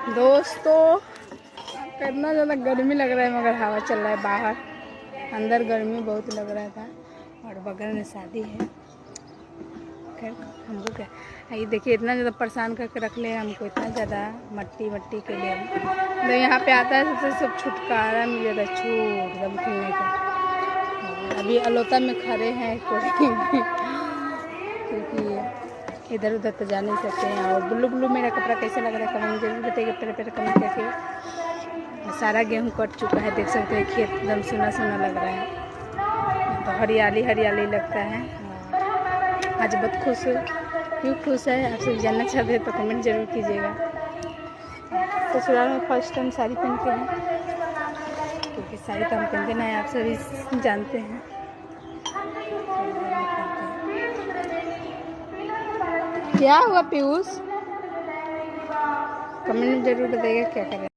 दोस्तों कितना ज़्यादा गर्मी लग रहा है मगर हवा चल रहा है बाहर। अंदर गर्मी बहुत लग रहा था और बगल में शादी है। खैर हमको क्या, ये देखिए इतना ज़्यादा परेशान करके रख ले हमको, इतना ज़्यादा मट्टी के लिए। तो यहाँ पे आता है सबसे सब छुटकारा मिल जाता है, छूट दम खेलने का। अभी अलोता में खड़े हैं क्योंकि इधर उधर तो जा नहीं सकते हैं। और ब्लू ब्लू मेरा कपड़ा कैसा लग रहा है कमेंट जरूर बताइए, पहले कमेंट करके। सारा गेहूं कट चुका है, देख सकते हैं खेत एकदम सुना सुना लग रहा है, तो हरियाली हरियाली लगता है। आज बहुत खुश हूँ, क्यों खुश है आप सब जानना चाहते हैं तो कमेंट जरूर कीजिएगा। ससुराल में फर्स्ट टाइम साड़ी पहन के हैं, क्योंकि साड़ी तो हम पहनते नहीं, आप सभी जानते हैं। क्या हुआ पीयूष, कमेंट में जरूर बताइएगा क्या करें।